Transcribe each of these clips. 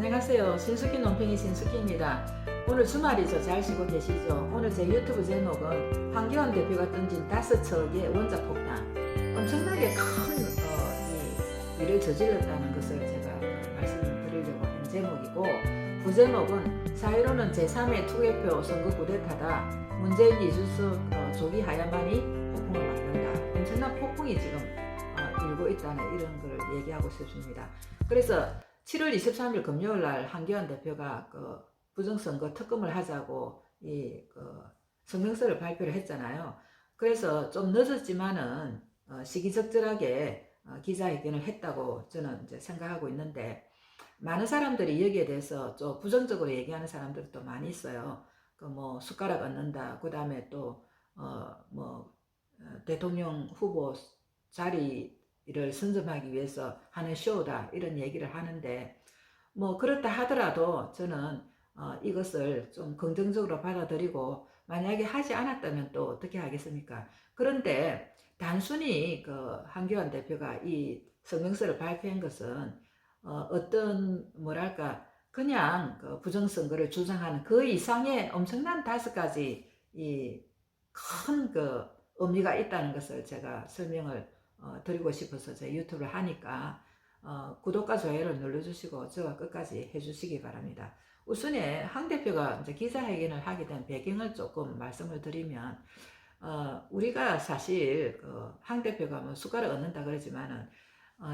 안녕하세요. 신숙희 논팽이 신숙희입니다. 오늘 주말이죠. 잘 쉬고 계시죠? 오늘 제 유튜브 제목은 황교안 대표가 던진 5척의 원자 폭탄, 엄청나게 큰 일을 저질렀다는 것을 제가 말씀드리려고 한 제목이고, 부제목은 사회로는 제3의 투개표 선거 쿠데타다, 문재인 이준석 조기 하야만이 폭풍을 맞는다. 엄청난 폭풍이 지금 일고 있다는 이런 걸 얘기하고 싶습니다. 그래서 7월 23일 금요일 날 황교안 대표가 부정선거 특검을 하자고 성명서를 발표를 했잖아요. 그래서 좀 늦었지만은 시기적절하게 기자회견을 했다고 저는 이제 생각하고 있는데, 많은 사람들이 여기에 대해서 좀 부정적으로 얘기하는 사람들도 많이 있어요. 뭐 숟가락 얹는다, 그 다음에 또 대통령 후보 자리를 선점하기 위해서 하는 쇼다, 이런 얘기를 하는데, 뭐 그렇다 하더라도 저는 이것을 좀 긍정적으로 받아들이고, 만약에 하지 않았다면 또 어떻게 하겠습니까? 그런데 단순히 황교안 대표가 이 성명서를 발표한 것은 어떤 뭐랄까 그냥 부정선거를 주장하는 그 이상의 엄청난 5가지 큰 의미가 있다는 것을 제가 설명을 드리고 싶어서 제 유튜브를 하니까 구독과 좋아요를 눌러주시고 저와 끝까지 해주시기 바랍니다. 우선에 황 대표가 이제 기자회견을 하게 된 배경을 조금 말씀을 드리면, 우리가 사실 황 대표가 뭐 숟가락 얹는다 그러지만은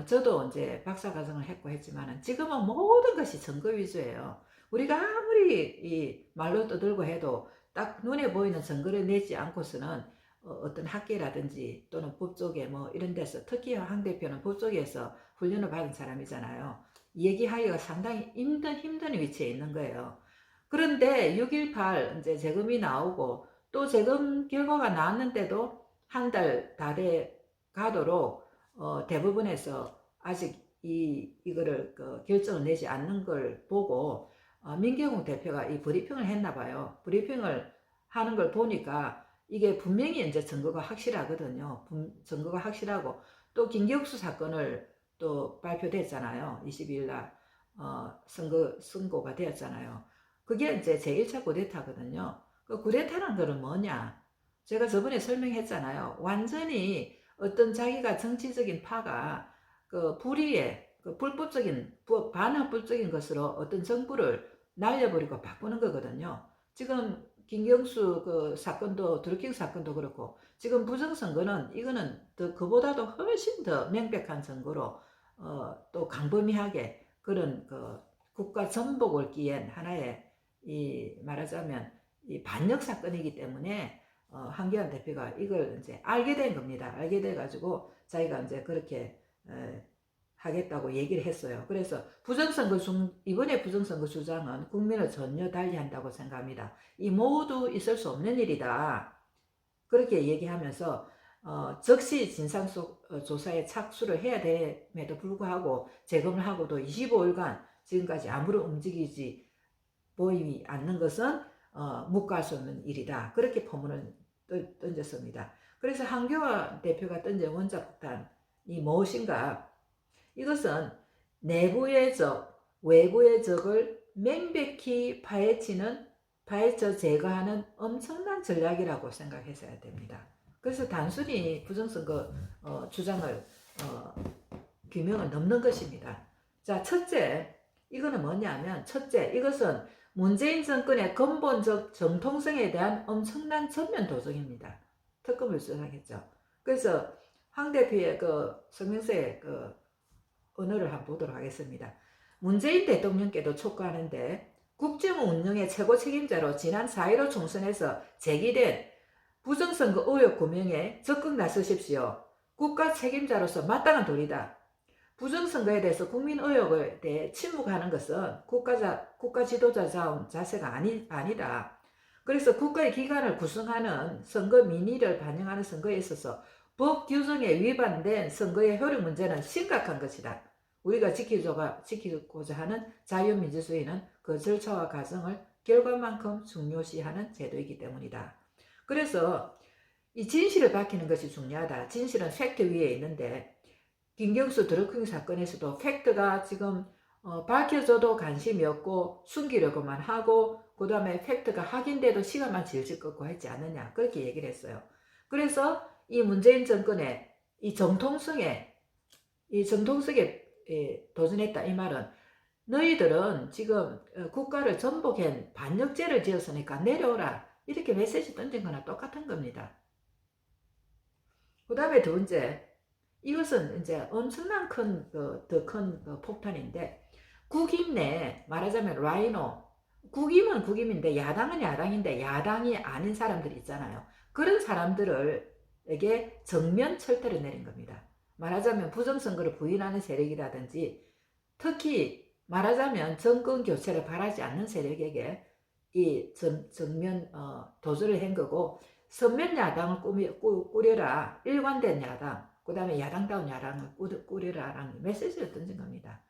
저도 이제 박사과정을 했고 했지만은 지금은 모든 것이 증거 위주예요. 우리가 아무리 이 말로 떠들고 해도 딱 눈에 보이는 증거를 내지 않고서는 어떤 학계라든지 또는 법조계 뭐 이런 데서, 특히 황 대표는 법조계에서 훈련을 받은 사람이잖아요. 얘기하기가 상당히 힘든 위치에 있는 거예요. 그런데 6.18 이제 재검이 나오고 또 재검 결과가 나왔는데도 한 달 다 돼 가도록 대법원에서 아직 이거를 결정을 내지 않는 걸 보고 민경욱 대표가 이 브리핑을 했나 봐요. 브리핑을 하는 걸 보니까 이게 분명히 이제 증거가 확실하거든요. 증거가 확실하고, 또 김경수 사건을 또 발표됐잖아요. 22일 날 선고가 되었잖아요. 그게 이제 제1차 쿠데타거든요. 그 쿠데타란 거는 뭐냐? 제가 저번에 설명했잖아요. 완전히 어떤 자기가 정치적인 파가 불의에 불법적인 반합법적인 것으로 어떤 정부를 날려버리고 바꾸는 거거든요. 지금 김경수 사건도, 드루킹 사건도 그렇고, 지금 부정선거는 이거는 그보다도 훨씬 더 명백한 증거로 또 광범위하게 그런 국가 전복을 기한 하나의 말하자면 반역 사건이기 때문에 황교안 대표가 이걸 이제 알게 된 겁니다. 알게 돼 가지고 자기가 이제 그렇게 하겠다고 얘기를 했어요. 그래서 이번에 부정선거 주장은 국민을 전혀 달리한다고 생각합니다. 이 모두 있을 수 없는 일이다, 그렇게 얘기하면서 즉시 진상조사에 착수를 해야 됨에도 불구하고 재검을 하고도 25일간 지금까지 아무런 움직이지 보이지 않는 것은 묵과할 수 없는 일이다, 그렇게 포문을 던졌습니다. 그래서 황교안 대표가 던진 원자폭탄이 무엇인가? 이것은 내부의 적, 외부의 적을 명백히 파헤쳐 제거하는 엄청난 전략이라고 생각하셔야 됩니다. 그래서 단순히 부정선거 주장을 규명을 넘는 것입니다. 자, 첫째, 이거는 뭐냐면, 첫째, 이것은 문재인 정권의 근본적 정통성에 대한 엄청난 전면 도전입니다. 특검을 주장했죠. 그래서 황 대표의 성명서의 언어를 한번 보도록 하겠습니다. 문재인 대통령께도 촉구하는데, 국정 운영의 최고 책임자로 지난 4.15 총선에서 제기된 부정선거 의혹 규명에 적극 나서십시오. 국가 책임자로서 마땅한 도리다. 부정선거에 대해서 국민 의혹에 대해 침묵하는 것은 국가 지도자다운 자세가 아니다. 그래서 국가의 기관을 구성하는 선거 민의를 반영하는 선거에 있어서 법 규정에 위반된 선거의 효력 문제는 심각한 것이다. 우리가 지키고자 하는 자유민주주의는 그 절차와 과정을 결과만큼 중요시하는 제도이기 때문이다. 그래서 이 진실을 밝히는 것이 중요하다. 진실은 팩트 위에 있는데, 김경수 드루킹 사건에서도 팩트가 지금 밝혀져도 관심이 없고 숨기려고만 하고 그 다음에 팩트가 확인돼도 시간만 질질 끌고 했지 않느냐 그렇게 얘기를 했어요. 그래서 이 문재인 정권의 이 정통성에 도전했다 이 말은 너희들은 지금 국가를 전복한 반역죄를 지었으니까 내려오라 이렇게 메시지 던진 거나 똑같은 겁니다. 그 다음에 두 번째, 이것은 이제 엄청난 더 큰 폭탄인데, 국임 내 말하자면 라이노, 국임은 국임인데 야당은 야당인데 야당이 아닌 사람들이 있잖아요. 그런 사람들에게 정면 철퇴를 내린 겁니다. 말하자면 부정선거를 부인하는 세력이라든지 특히 말하자면 정권 교체를 바라지 않는 세력에게 이 정면 도전을 한 거고, 선면 야당을 꾸려라, 일관된 야당, 그 다음에 야당다운 야당을 꾸려라라는 메시지를 던진 겁니다.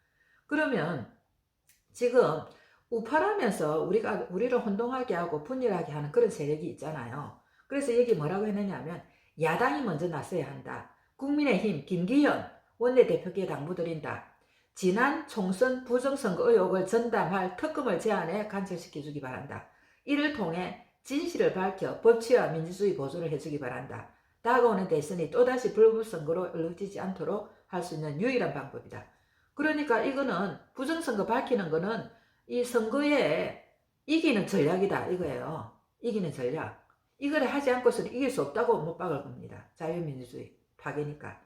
그러면 지금 우파라면서 우리를 혼동하게 하고 분열하게 하는 그런 세력이 있잖아요. 그래서 여기 뭐라고 했느냐면 야당이 먼저 나서야 한다. 국민의힘 김기현 원내대표께 당부드린다. 지난 총선 부정선거 의혹을 전담할 특검을 제안해 간첩시켜주기 바란다. 이를 통해 진실을 밝혀 법치와 민주주의 보존을 해주기 바란다. 다가오는 대선이 또다시 불법선거로 이루어지지 않도록 할 수 있는 유일한 방법이다. 그러니까 이거는 부정선거 밝히는 거는 이 선거에 이기는 전략이다 이거예요. 이기는 전략. 이걸 하지 않고서는 이길 수 없다고 못 박을 겁니다. 자유민주주의 파괴니까.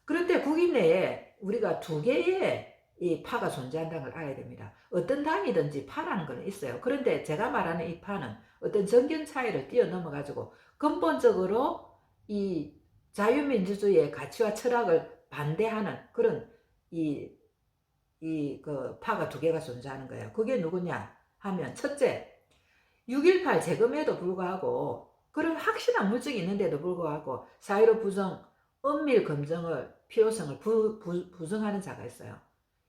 그런데 국임 내에 우리가 두 개의 이 파가 존재한다는 걸 알아야 됩니다. 어떤 당이든지 파라는 건 있어요. 그런데 제가 말하는 이 파는 어떤 정견 차이를 뛰어넘어 가지고 근본적으로 이 자유민주주의의 가치와 철학을 반대하는 그런 그 파가 두 개가 존재하는 거예요. 그게 누구냐 하면 첫째, 6.18 재검에도 불구하고 그런 확실한 물증이 있는데도 불구하고 4.15 부정 은밀 검증을 필요성을 부정하는 자가 있어요.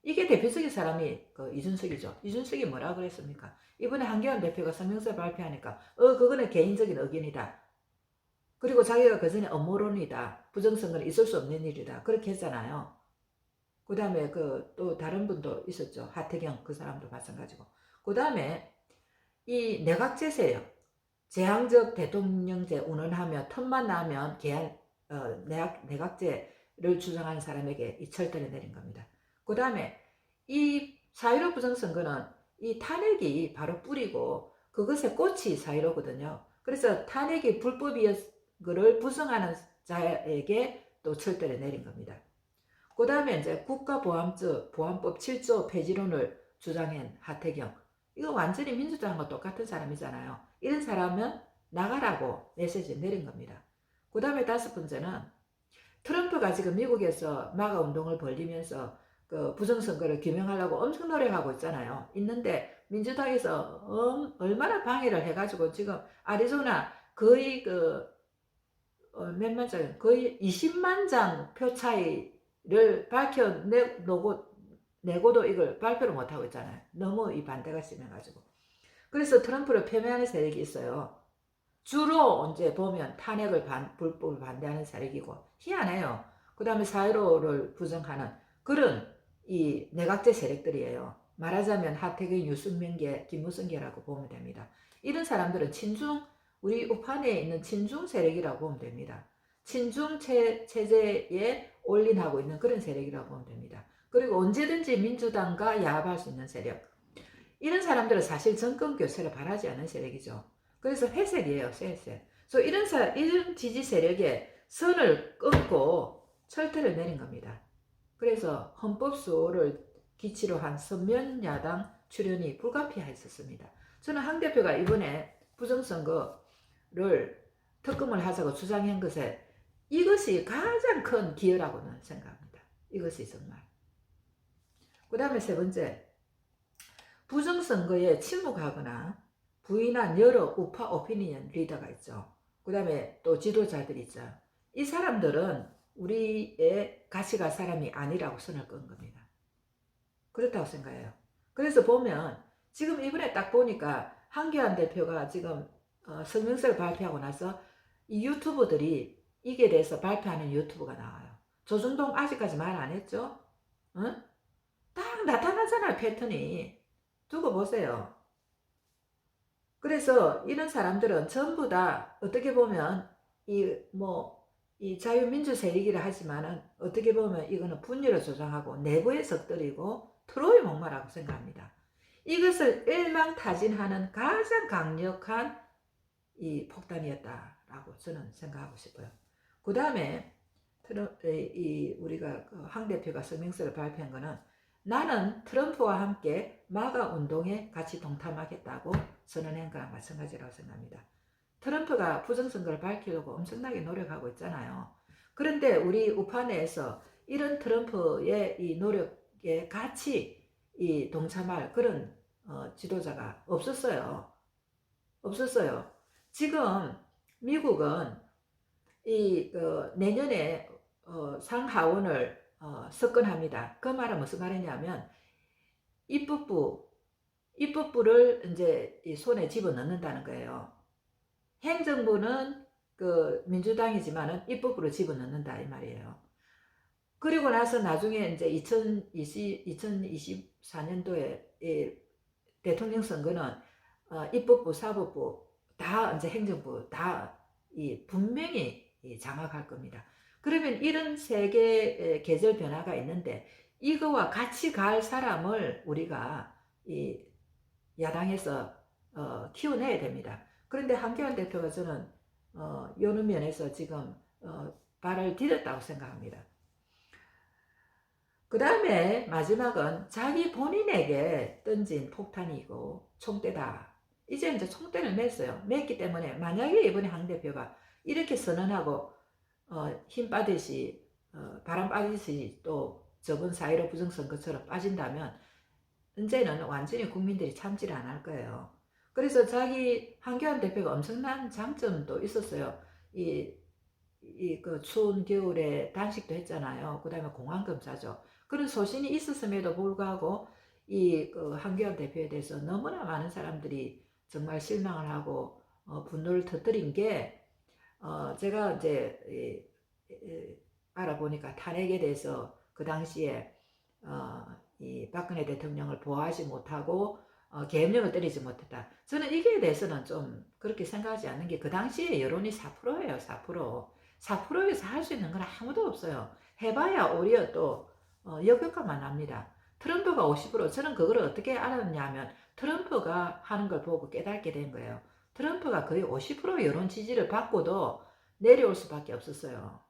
이게 대표적인 사람이 이준석이죠. 이준석이 뭐라고 그랬습니까? 이번에 한기환 대표가 성명서 발표하니까 그거는 개인적인 의견이다. 그리고 자기가 그전에 음모론이다. 부정선거는 있을 수 없는 일이다. 그렇게 했잖아요. 그 다음에 또 다른 분도 있었죠. 하태경 그 사람도 마찬가지고. 그 다음에 이 내각제 세력, 제왕적 대통령제 운운하며 틈만 나면 내각제를 주장하는 사람에게 이 철퇴를 내린 겁니다. 그 다음에 이 4.15 부정선거는 이 탄핵이 바로 뿌리고 그것의 꽃이 4.15거든요. 그래서 탄핵이 불법이었을 부정하는 자에게 또 철퇴를 내린 겁니다. 그 다음에 이제 국가보안법 7조 폐지론을 주장한 하태경. 이거 완전히 민주당과 똑같은 사람이잖아요. 이런 사람은 나가라고 메시지 내린 겁니다. 그 다음에 다섯 번째는 트럼프가 지금 미국에서 마가 운동을 벌리면서 그 부정선거를 규명하려고 엄청 노력하고 있잖아요. 있는데 민주당에서 얼마나 방해를 해가지고 지금 아리조나 거의 몇만 장, 거의 20만 장 표 차이를 내고도 이걸 발표를 못하고 있잖아요. 너무 이 반대가 심해가지고. 그래서 트럼프를 폄훼하는 세력이 있어요. 주로 이제 보면 탄핵을 불법을 반대하는 세력이고 희한해요. 그 다음에 4.15를 부정하는 그런 이 내각제 세력들이에요. 말하자면 하태경, 유승민계, 김무성계라고 보면 됩니다. 이런 사람들은 우리 우파 내에 있는 친중 세력이라고 보면 됩니다. 친중 체제에 올인하고 있는 그런 세력이라고 보면 됩니다. 그리고 언제든지 민주당과 야합할 수 있는 세력. 이런 사람들은 사실 정권 교체를 바라지 않는 세력이죠. 그래서 회색이에요, 회색. 그래서 이런 지지 세력의 선을 끊고 철퇴를 내린 겁니다. 그래서 헌법 수호를 기치로 한 선면 야당 출연이 불가피했었습니다. 저는 한 대표가 이번에 부정선거를 특검을 하자고 주장한 것에 이것이 가장 큰 기여라고는 생각합니다. 이것이 정말. 그 다음에 세 번째, 부정선거에 침묵하거나 부인한 여러 우파 오피니언 리더가 있죠. 그 다음에 또 지도자들이 있죠. 이 사람들은 우리의 같이 갈 사람이 아니라고 선을 끈 겁니다. 그렇다고 생각해요. 그래서 보면 지금 이번에 딱 보니까 한기환 대표가 지금 성명서를 발표하고 나서 이 유튜버들이 이게 대해서 발표하는 유튜브가 나와요. 조중동 아직까지 말 안 했죠? 응? 딱 똑같잖아, 패턴이. 두고 보세요. 그래서 이런 사람들은 전부 다 어떻게 보면 이 자유민주 세력이라 하지만은 어떻게 보면 이거는 분열을 조장하고 내부의 적들이고 트로이 목마라고 생각합니다. 이것을 일망타진하는 가장 강력한 이 폭탄이었다라고 저는 생각하고 싶어요. 그 다음에 우리가 황 대표가 성명서를 발표한 거는 나는 트럼프와 함께 마가 운동에 같이 동참하겠다고 선언한 거랑 마찬가지라고 생각합니다. 트럼프가 부정선거를 밝히려고 엄청나게 노력하고 있잖아요. 그런데 우리 우파 내에서 이런 트럼프의 이 노력에 같이 이 동참할 그런 지도자가 없었어요. 지금 미국은 내년에 상하원을 석권합니다. 그 말은 무슨 말이냐면 입법부를 이제 이 손에 집어넣는다는 거예요. 행정부는 그 민주당이지만은 입법부를 집어넣는다 이 말이에요. 그리고 나서 나중에 이제 2024년도에 대통령 선거는 입법부, 사법부 다 이제 행정부 다 분명히 장악할 겁니다. 그러면 이런 세계 계절 변화가 있는데 이거와 같이 갈 사람을 우리가 야당에서 키워내야 됩니다. 그런데 한교안 대표가 저는 이런 면에서 지금 발을 디뎠다고 생각합니다. 그 다음에 마지막은 자기 본인에게 던진 폭탄이고 총대다. 이제 총대를 맸어요. 맸기 때문에 만약에 이번에 한 대표가 이렇게 선언하고 힘 빠듯이 바람 빠듯이 또 저번 4.15 부정선거처럼 빠진다면 이제는 완전히 국민들이 참지를 안 할 거예요. 그래서 자기 한교안 대표가 엄청난 장점도 있었어요. 그 추운 겨울에 단식도 했잖아요. 그 다음에 공안검사죠. 그런 소신이 있었음에도 불구하고 그 한교안 대표에 대해서 너무나 많은 사람들이 정말 실망을 하고 분노를 터뜨린 게 제가 이제 알아보니까 탄핵에 대해서 그 당시에 이 박근혜 대통령을 보호하지 못하고 계엄령을 때리지 못했다. 저는 이게 대해서는 좀 그렇게 생각하지 않는 게 그 당시에 여론이 4%예요. 4%. 4%에서 할 수 있는 건 아무도 없어요. 해봐야 오히려 또 역효과만 납니다. 트럼프가 50%, 저는 그걸 어떻게 알았냐면 트럼프가 하는 걸 보고 깨닫게 된 거예요. 트럼프가 거의 50% 여론 지지를 받고도 내려올 수밖에 없었어요.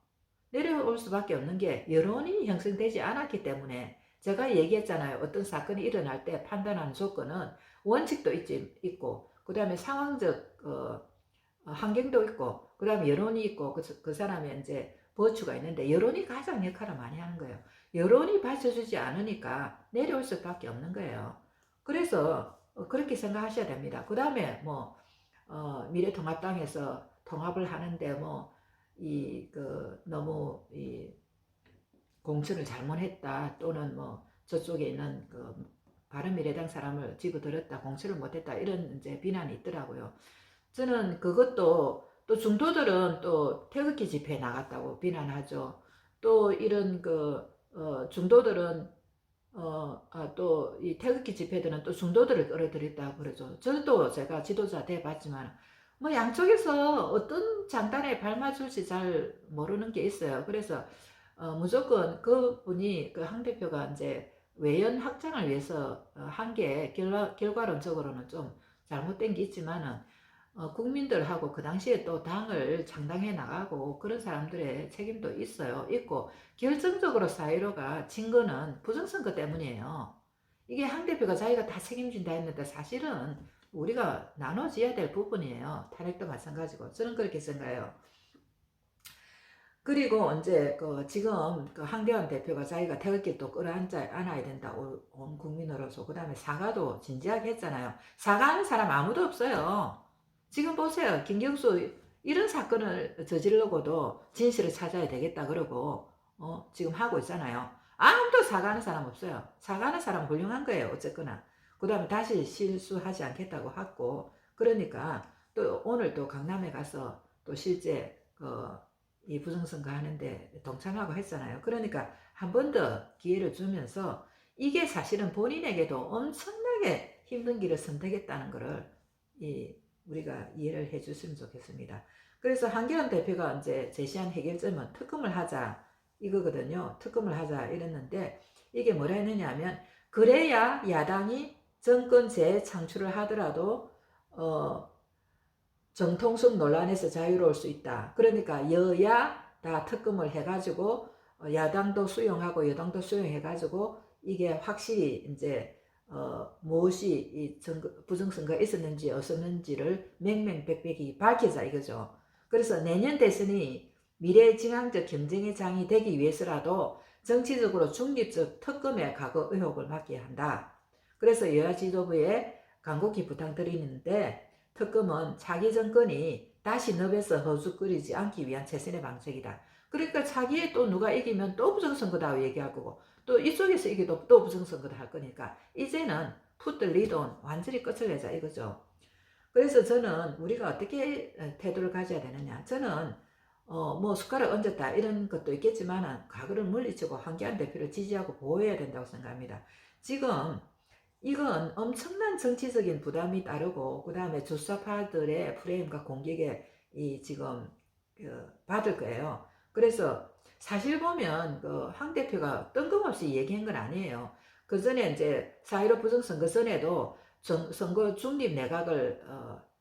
내려올 수밖에 없는 게 여론이 형성되지 않았기 때문에 제가 얘기했잖아요. 어떤 사건이 일어날 때 판단하는 조건은 원칙도 있고 그 다음에 상황적 환경도 있고 그 다음에 여론이 있고 그 사람의 이제 버추가 있는데 여론이 가장 역할을 많이 하는 거예요. 여론이 받쳐주지 않으니까 내려올 수밖에 없는 거예요. 그래서 그렇게 생각하셔야 됩니다. 그 다음에 미래통합당에서 통합을 하는데 너무 공천을 잘못했다 또는 저쪽에 있는 그 바른미래당 사람을 집어들었다 공천을 못했다 이런 이제 비난이 있더라고요. 저는 그것도 또 중도들은 또 태극기 집회에 나갔다고 비난하죠. 또 이런 중도들은 또 이 태극기 집회들은 또 중도들을 끌어들였다고 그러죠. 저도 제가 지도자 돼봤지만 양쪽에서 어떤 장단에 발맞출지 잘 모르는 게 있어요. 그래서 무조건 그분이 그 황 대표가 이제 외연 확장을 위해서 한 게 결과론적으로는 좀 잘못된 게 있지만은 국민들하고 그 당시에 또 당을 창당해 나가고 그런 사람들의 책임도 있고 결정적으로 4.15가 진 거는 부정선거 때문이에요. 이게 황 대표가 자기가 다 책임진다 했는데 사실은 우리가 나눠져야 될 부분이에요. 탄핵도 마찬가지고 저는 그렇게 생각해요. 그리고 이제 지금 황교안 대표가 자기가 태극기 또 끌어안아야 된다 온 국민으로서 그 다음에 사과도 진지하게 했잖아요. 사과하는 사람 아무도 없어요. 지금 보세요. 김경수 이런 사건을 저지르고도 진실을 찾아야 되겠다 그러고 지금 하고 있잖아요. 아무도 사과하는 사람 없어요. 사과하는 사람 훌륭한 거예요. 어쨌거나. 그 다음에 다시 실수하지 않겠다고 하고 그러니까 또 오늘 또 강남에 가서 또 실제 이 부정선거 하는데 동참하고 했잖아요. 그러니까 한 번 더 기회를 주면서 이게 사실은 본인에게도 엄청나게 힘든 길을 선택했다는 것을 우리가 이해를 해 주시면 좋겠습니다. 그래서 한기현 대표가 이제 제시한 해결점은 특검을 하자 이거거든요. 특검을 하자 이랬는데 이게 뭐라 했느냐 하면 그래야 야당이 정권 재창출을 하더라도 정통성 논란에서 자유로울 수 있다. 그러니까 여야 다 특검을 해가지고 야당도 수용하고 여당도 수용해가지고 이게 확실히 이제 무엇이 이 부정선거가 있었는지 없었는지를 맹맹백백히 밝히자 이거죠. 그래서 내년 대선이 미래지향적 경쟁의 장이 되기 위해서라도 정치적으로 중립적 특검의 과거 의혹을 막게 한다. 그래서 여야 지도부에 간곡히 부탁드리는데 특검은 차기 정권이 다시 늪에서 허죽거리지 않기 위한 최선의 방책이다. 그러니까 차기에 또 누가 이기면 또 부정선거다 얘기할 거고 또 이쪽에서 이기도 또 부정선거다 할 거니까 이제는 풋들 리돈 완전히 끝을 내자 이거죠. 그래서 저는 우리가 어떻게 태도를 가져야 되느냐. 저는 뭐 숟가락 얹었다 이런 것도 있겠지만 과거를 물리치고 한기환 대표를 지지하고 보호해야 된다고 생각합니다. 지금 이건 엄청난 정치적인 부담이 따르고 그 다음에 주사파들의 프레임과 공격에 지금 받을 거예요. 그래서 사실 보면 황 대표가 뜬금없이 얘기한 건 아니에요. 그 전에 이제 4.15 부정선거 전에도 선거 중립 내각을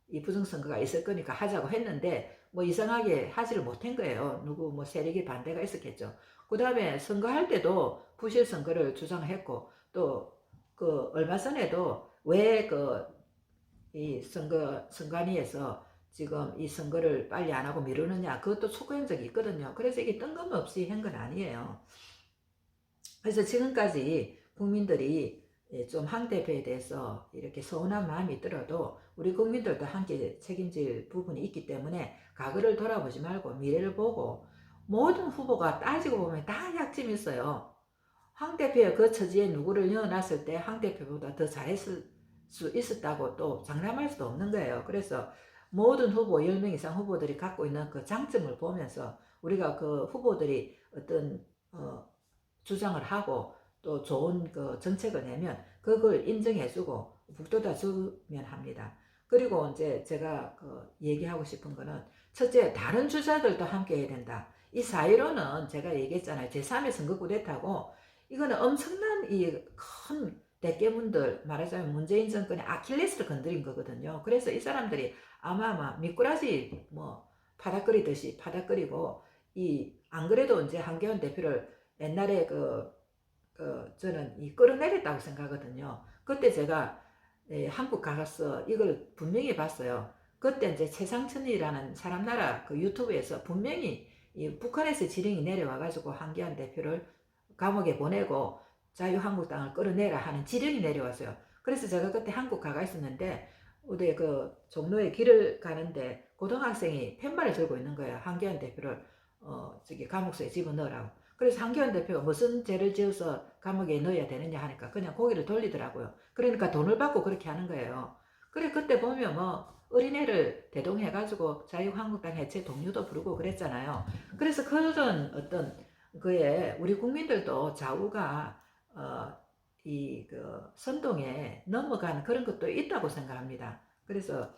이 부정선거가 있을 거니까 하자고 했는데 뭐 이상하게 하지를 못한 거예요. 누구 뭐 세력의 반대가 있었겠죠. 그 다음에 선거할 때도 부실 선거를 주장했고 또 그 얼마 전에도 왜 이 선관위에서 지금 이 선거를 빨리 안 하고 미루느냐 그것도 촉구한 적이 있거든요. 그래서 이게 뜬금없이 한 건 아니에요. 그래서 지금까지 국민들이 좀 황 대표에 대해서 이렇게 서운한 마음이 들어도 우리 국민들도 함께 책임질 부분이 있기 때문에 과거를 돌아보지 말고 미래를 보고 모든 후보가 따지고 보면 다 약점이 있어요. 황 대표의 그 처지에 누구를 넣어놨을 때 황 대표보다 더 잘했을 수 있었다고 또 장담할 수도 없는 거예요. 그래서 모든 후보 10명 이상 후보들이 갖고 있는 그 장점을 보면서 우리가 그 후보들이 어떤 주장을 하고 또 좋은 그 정책을 내면 그걸 인정해주고 북돋아주면 합니다. 그리고 이제 제가 얘기하고 싶은 거는 첫째 다른 주자들도 함께 해야 된다. 이 4.15는 제가 얘기했잖아요. 제3의 선거 쿠데타고 이거는 엄청난 이 큰 대깨문들 말하자면 문재인 정권의 아킬레스를 건드린 거거든요. 그래서 이 사람들이 아마 미꾸라지 뭐 파닥거리듯이 파닥거리고 안 그래도 이제 한기현 대표를 옛날에 저는 끌어내렸다고 생각하거든요. 그때 제가 한국 가서 이걸 분명히 봤어요. 그때 이제 최상천이라는 사람 나라 유튜브에서 분명히 북한에서 지령이 내려와가지고 한기환 대표를 감옥에 보내고 자유한국당을 끌어내라 하는 지령이 내려왔어요. 그래서 제가 그때 한국 가가 있었는데 우리 종로에 길을 가는데 고등학생이 팻말을 들고 있는 거예요. 한기환 대표를 저기 감옥소에 집어넣으라고. 그래서 한기환 대표가 무슨 죄를 지어서 감옥에 넣어야 되느냐 하니까 그냥 고개를 돌리더라고요. 그러니까 돈을 받고 그렇게 하는 거예요. 그래 그때 보면 뭐 어린애를 대동해가지고 자유한국당 해체 동료도 부르고 그랬잖아요. 그래서 그런 어떤 그에 우리 국민들도 좌우가 선동에 넘어가는 그런 것도 있다고 생각합니다. 그래서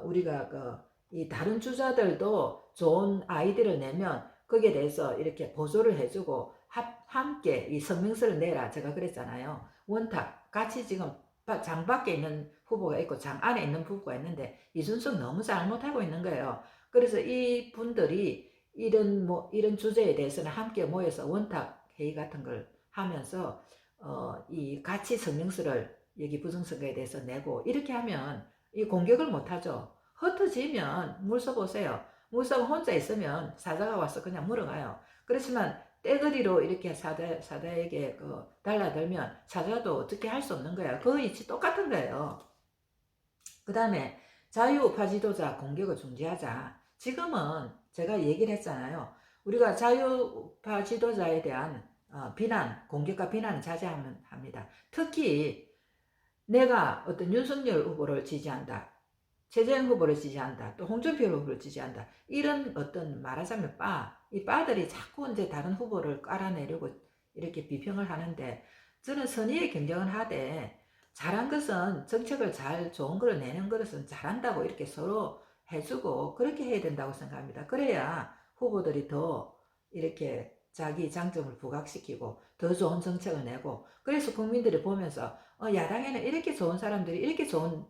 우리가 이 다른 주자들도 좋은 아이디어를 내면 거기에 대해서 이렇게 보조를 해주고 함께 이 성명서를 내라 제가 그랬잖아요. 원탁 같이 지금 장 밖에 있는 후보가 있고 장 안에 있는 후보가 있는데 이준석 너무 잘못하고 있는 거예요. 그래서 이 분들이 이런 주제에 대해서는 함께 모여서 원탁 회의 같은 걸 하면서 이 같이 성명서를 여기 부정선거에 대해서 내고 이렇게 하면 이 공격을 못하죠. 흩어지면 물서 보세요. 물서가 혼자 있으면 사자가 와서 그냥 물어가요. 그렇지만 떼거리로 이렇게 사자에게 달라들면 사자도 어떻게 할 수 없는 거예요. 그 이치 똑같은 거예요. 그 다음에 자유우파 지도자 공격을 중지하자. 지금은 제가 얘기를 했잖아요. 우리가 자유우파 지도자에 대한 비난, 공격과 비난을 자제하면 합니다. 특히 내가 어떤 윤석열 후보를 지지한다. 최재형 후보를 지지한다. 또 홍준표 후보를 지지한다. 이런 어떤 말하자면 이 빠들이 자꾸 이제 다른 후보를 깔아내려고 이렇게 비평을 하는데 저는 선의의 경쟁을 하되 잘한 것은 정책을 잘 좋은 걸 내는 것은 잘한다고 이렇게 서로 해주고 그렇게 해야 된다고 생각합니다. 그래야 후보들이 더 이렇게 자기 장점을 부각시키고 더 좋은 정책을 내고 그래서 국민들이 보면서 야당에는 이렇게 좋은 사람들이 이렇게 좋은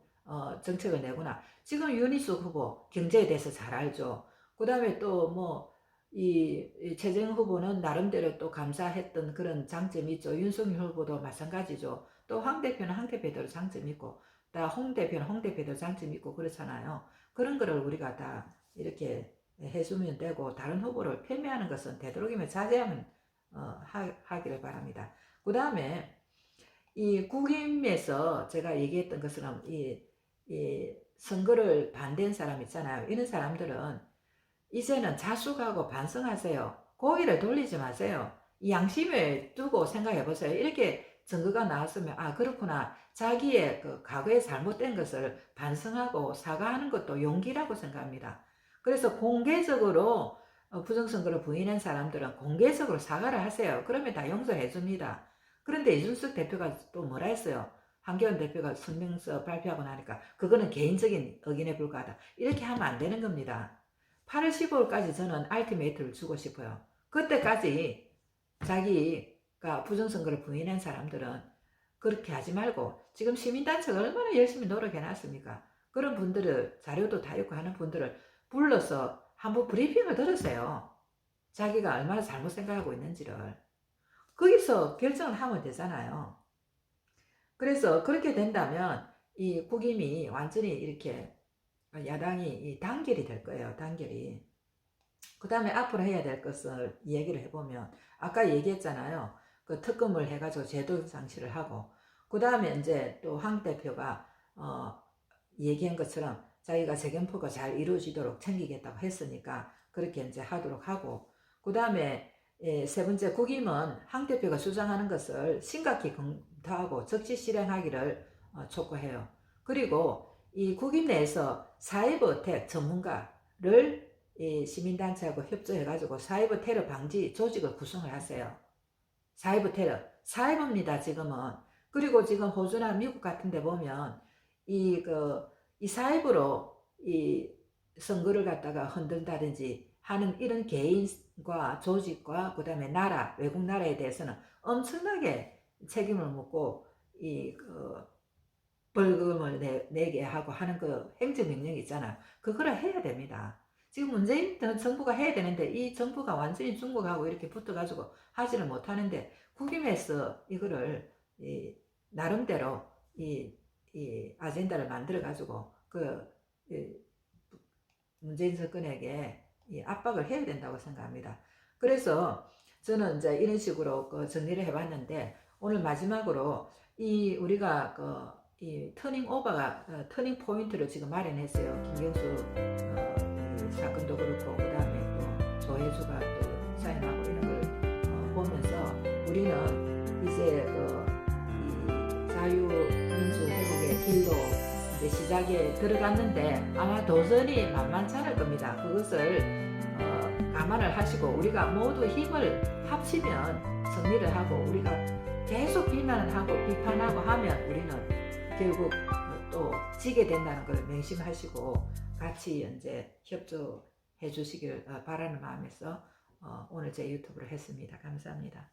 정책을 내구나. 지금 윤희숙 후보 경제에 대해서 잘 알죠. 그 다음에 또 뭐 이 최재형 후보는 나름대로 또 감사했던 그런 장점이 있죠. 윤석열 후보도 마찬가지죠. 또 황 대표는 황 대표대로 장점이 있고 다 홍 대표는 홍 대표대로 장점이 있고 그렇잖아요. 그런 거를 우리가 다 이렇게 해주면 되고 다른 후보를 폄훼하는 것은 되도록이면 자제하면 하기를 바랍니다. 그 다음에 이 국임에서 제가 얘기했던 것처럼 이 선거를 반대한 사람 있잖아요. 이런 사람들은 이제는 자숙하고 반성하세요. 고개를 돌리지 마세요. 이 양심을 두고 생각해 보세요. 이렇게 증거가 나왔으면 아 그렇구나. 자기의 그 과거에 잘못된 것을 반성하고 사과하는 것도 용기라고 생각합니다. 그래서 공개적으로 부정선거를 부인한 사람들은 공개적으로 사과를 하세요. 그러면 다 용서해 줍니다. 그런데 이준석 대표가 또 뭐라 했어요? 한겨레 대표가 성명서 발표하고 나니까 그거는 개인적인 의견에 불과하다. 이렇게 하면 안 되는 겁니다. 8월 15일까지 저는 알티메이트를 주고 싶어요. 그때까지 자기가 부정선거를 부인한 사람들은 그렇게 하지 말고 지금 시민단체가 얼마나 열심히 노력해놨습니까? 그런 분들을 자료도 다 있고 하는 분들을 불러서 한번 브리핑을 들으세요. 자기가 얼마나 잘못 생각하고 있는지를. 거기서 결정을 하면 되잖아요. 그래서 그렇게 된다면 이 국임이 완전히 이렇게 야당이 단결이 될 거예요. 단결이. 그 다음에 앞으로 해야 될 것을 얘기를 해보면 아까 얘기했잖아요. 그 특검을 해가지고 제도 장치를 하고 그 다음에 이제 또 황 대표가 얘기한 것처럼 자기가 재경포가 잘 이루어지도록 챙기겠다고 했으니까 그렇게 이제 하도록 하고 그 다음에 세 번째 국임은 황 대표가 주장하는 것을 심각히 검토하고 적시 실행하기를 촉구해요. 그리고 이 국임 내에서 사이버 텍 전문가를 시민단체하고 협조해가지고 사이버 테러 방지 조직을 구성을 하세요. 사이버 테러, 사이버입니다 지금은. 그리고 지금 호주나 미국 같은 데 보면 이 사이버로 이 선거를 갖다가 흔든다든지 하는 이런 개인과 조직과 그 다음에 나라, 외국 나라에 대해서는 엄청나게 책임을 묻고 벌금을 내게 하고 하는 그 행정명령이 있잖아요. 그거를 해야 됩니다. 지금 문재인 정부가 해야 되는데 이 정부가 완전히 중국하고 이렇게 붙어가지고 하지를 못하는데 국임에서 이거를 나름대로 이 아젠다를 만들어가지고 문재인 정권에게 압박을 해야 된다고 생각합니다. 그래서 저는 이제 이런 식으로 정리를 해봤는데 오늘 마지막으로 우리가 이 터닝 오버가 터닝 포인트를 지금 마련했어요. 김경수 사건도 그렇고 그 다음에 또 조혜주가 또 사인하고 이런 걸 보면서 우리는 이제 이 자유민주 회복의 길로 이제 시작에 들어갔는데 아마 도전이 만만치 않을 겁니다. 그것을 감안을 하시고 우리가 모두 힘을 합치면 승리를 하고 우리가 계속 비난을 하고 비판하고 하면 우리는 결국 또 지게 된다는 걸 명심하시고 같이 이제 협조해 주시길 바라는 마음에서 오늘 제 유튜브를 했습니다. 감사합니다.